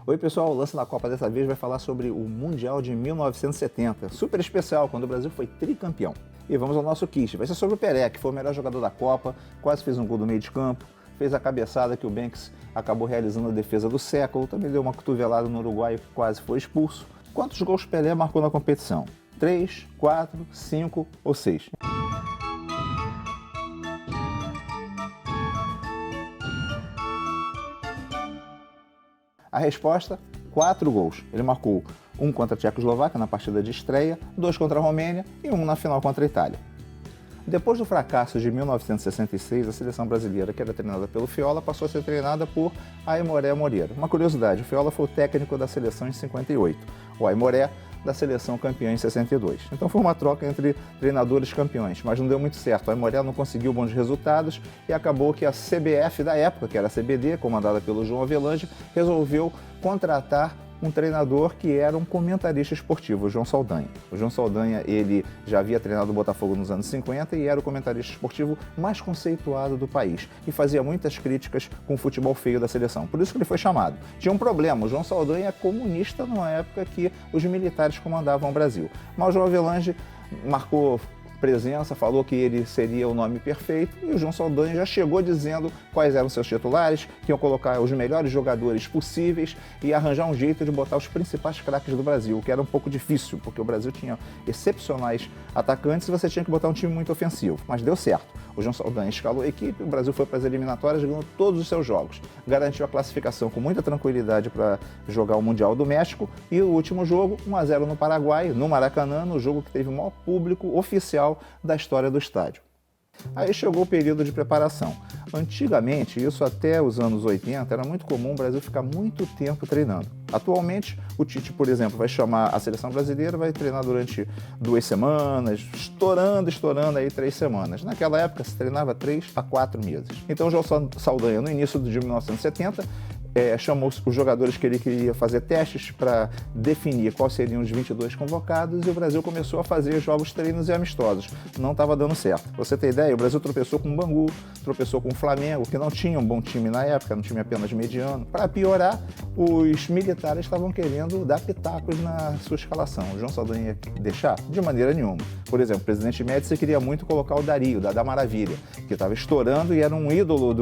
Oi pessoal, o Lance da Copa dessa vez vai falar sobre o Mundial de 1970, super especial, quando o Brasil foi tricampeão. E vamos ao nosso quiz, vai ser sobre o Pelé, que foi o melhor jogador da Copa, quase fez um gol do meio de campo, fez a cabeçada que o Banks acabou realizando a defesa do século, também deu uma cotovelada no Uruguai e quase foi expulso. Quantos gols Pelé marcou na competição? 3, 4, 5 ou 6? A resposta, 4 gols. Ele marcou um contra a Tchecoslováquia na partida de estreia, 2 contra a Romênia e 1 na final contra a Itália. Depois do fracasso de 1966, a seleção brasileira, que era treinada pelo Fiola, passou a ser treinada por Aimoré Moreira. Uma curiosidade, o Fiola foi o técnico da seleção em 58, o Aimoré da seleção campeã em 62. Então foi uma troca entre treinadores campeões, mas não deu muito certo. O Aimoré não conseguiu bons resultados e acabou que a CBF da época, que era a CBD, comandada pelo João Avelange, resolveu contratar um treinador que era um comentarista esportivo, o João Saldanha. O João Saldanha, ele já havia treinado o Botafogo nos anos 50 e era o comentarista esportivo mais conceituado do país e fazia muitas críticas com o futebol feio da seleção. Por isso que ele foi chamado. Tinha um problema, o João Saldanha é comunista numa época que os militares comandavam o Brasil. Mas o João Avelange marcou presença, falou que ele seria o nome perfeito e o João Saldanha já chegou dizendo quais eram seus titulares, que iam colocar os melhores jogadores possíveis e arranjar um jeito de botar os principais craques do Brasil, o que era um pouco difícil, porque o Brasil tinha excepcionais atacantes e você tinha que botar um time muito ofensivo, mas deu certo. O João Saldanha escalou a equipe, o Brasil foi para as eliminatórias ganhando todos os seus jogos, garantiu a classificação com muita tranquilidade para jogar o Mundial do México e o último jogo, 1-0 no Paraguai, no Maracanã, no jogo que teve o maior público oficial da história do estádio. Aí chegou o período de preparação. Antigamente, isso até os anos 80, era muito comum o Brasil ficar muito tempo treinando. Atualmente, o Tite, por exemplo, vai chamar a seleção brasileira, vai treinar durante 2 semanas, estourando aí 3 semanas. Naquela época, se treinava 3 a 4 meses. Então, o João Saldanha, no início de 1970, chamou os jogadores que ele queria fazer testes para definir quais seriam os 22 convocados e o Brasil começou a fazer jogos, treinos e amistosos. Não estava dando certo. Pra você ter ideia, o Brasil tropeçou com o Bangu, tropeçou com o Flamengo, que não tinha um bom time na época, era um time apenas mediano. Para piorar, os militares estavam querendo dar pitacos na sua escalação. O João Saldanha ia deixar? De maneira nenhuma. Por exemplo, o presidente Médici queria muito colocar o Dario, da Maravilha, que estava estourando e era um ídolo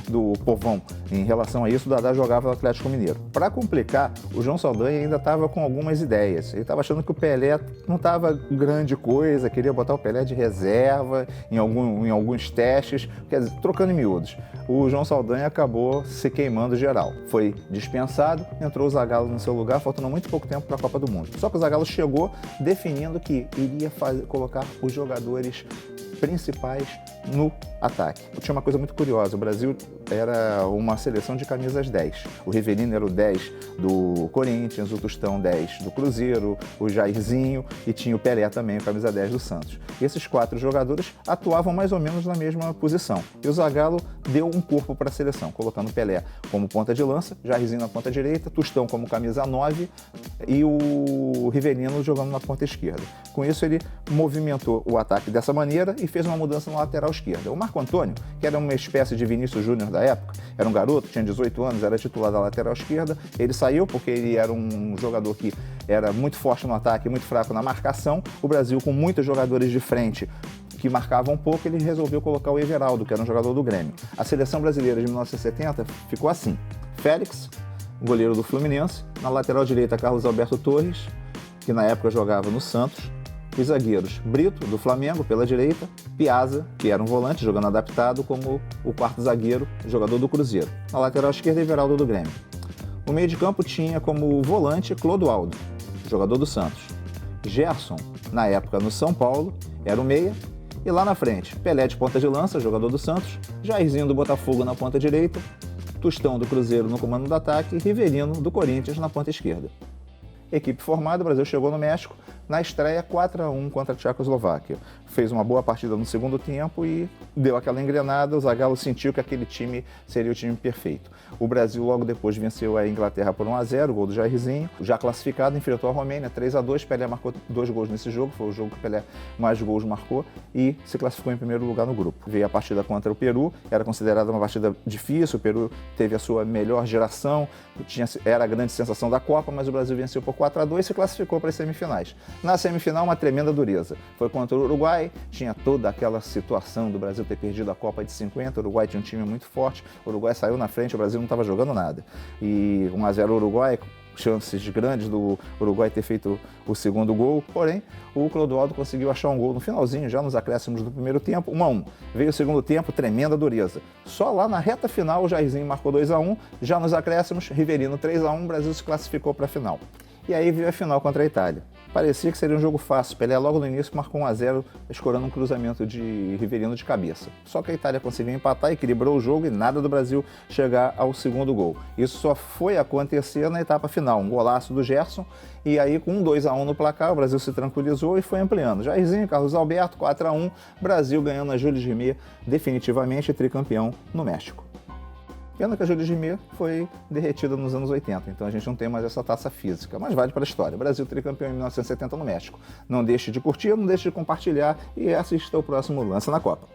do povão. Em relação a isso, o Dadá jogava no Atlético Mineiro. Para complicar, o João Saldanha ainda estava com algumas ideias. Ele estava achando que o Pelé não estava grande coisa, queria botar o Pelé de reserva em alguns testes, quer dizer, trocando em miúdos. O João Saldanha acabou se queimando geral. Foi dispensado, entrou o Zagallo no seu lugar, faltando muito pouco tempo para a Copa do Mundo. Só que o Zagallo chegou definindo que iria colocar os jogadores principais no ataque. Tinha uma coisa muito curiosa, o Brasil era uma seleção de camisas 10. O Rivelino era o 10 do Corinthians, o Tostão 10 do Cruzeiro, o Jairzinho e tinha o Pelé também, a camisa 10 do Santos. E esses 4 jogadores atuavam mais ou menos na mesma posição. E o Zagallo deu um corpo para a seleção, colocando o Pelé como ponta de lança, Jairzinho na ponta direita, Tostão como camisa 9 e o Rivelino jogando na ponta esquerda. Com isso ele movimentou o ataque dessa maneira e fez uma mudança na lateral esquerda. O Marco Antônio, que era uma espécie de Vinícius Júnior da época, era um garoto, tinha 18 anos, era titular da lateral esquerda, ele saiu porque ele era um jogador que era muito forte no ataque, muito fraco na marcação. O Brasil, com muitos jogadores de frente que marcavam um pouco, ele resolveu colocar o Everaldo, que era um jogador do Grêmio. A seleção brasileira de 1970 ficou assim: Félix, goleiro do Fluminense, na lateral direita Carlos Alberto Torres, que na época jogava no Santos, os zagueiros Brito, do Flamengo, pela direita, Piazza, que era um volante jogando adaptado, como o quarto zagueiro, jogador do Cruzeiro. Na lateral esquerda, Everaldo do Grêmio. O meio de campo tinha como volante Clodoaldo, jogador do Santos. Gerson, na época no São Paulo, era o meia. E lá na frente, Pelé de ponta de lança, jogador do Santos, Jairzinho do Botafogo na ponta direita, Tostão do Cruzeiro no comando do ataque e Rivelino do Corinthians na ponta esquerda. Equipe formada, o Brasil chegou no México, na estreia 4-1 contra a Tchecoslováquia. Fez uma boa partida no segundo tempo e deu aquela engrenada, o Zagallo sentiu que aquele time seria o time perfeito. O Brasil logo depois venceu a Inglaterra por 1-0, gol do Jairzinho. Já classificado, enfrentou a Romênia 3-2, Pelé marcou 2 gols nesse jogo, foi o jogo que o Pelé mais gols marcou e se classificou em primeiro lugar no grupo. Veio a partida contra o Peru, era considerada uma partida difícil, o Peru teve a sua melhor geração, era a grande sensação da Copa, mas o Brasil venceu por 4-2 e se classificou para as semifinais. Na semifinal, uma tremenda dureza. Foi contra o Uruguai, tinha toda aquela situação do Brasil ter perdido a Copa de 50, o Uruguai tinha um time muito forte, o Uruguai saiu na frente, o Brasil não estava jogando nada. E 1-0 o Uruguai, chances grandes do Uruguai ter feito o segundo gol, porém o Clodoaldo conseguiu achar um gol no finalzinho, já nos acréscimos do primeiro tempo, 1-1. Veio o segundo tempo, tremenda dureza. Só lá na reta final o Jairzinho marcou 2-1, já nos acréscimos, Riverino 3-1, o Brasil se classificou para a final. E aí veio a final contra a Itália. Parecia que seria um jogo fácil. Pelé logo no início marcou 1-0, escorando um cruzamento de Riverino de cabeça. Só que a Itália conseguiu empatar, equilibrou o jogo e nada do Brasil chegar ao segundo gol. Isso só foi acontecer na etapa final. Um golaço do Gerson e aí com 2-1 no placar, o Brasil se tranquilizou e foi ampliando. Jairzinho, Carlos Alberto, 4-1, Brasil ganhando a Jules Rimet, definitivamente tricampeão no México. Pena que a Jules Rimet foi derretida nos anos 80, então a gente não tem mais essa taça física, mas vale para a história. Brasil tricampeão em 1970 no México. Não deixe de curtir, não deixe de compartilhar e assista ao próximo Lance na Copa.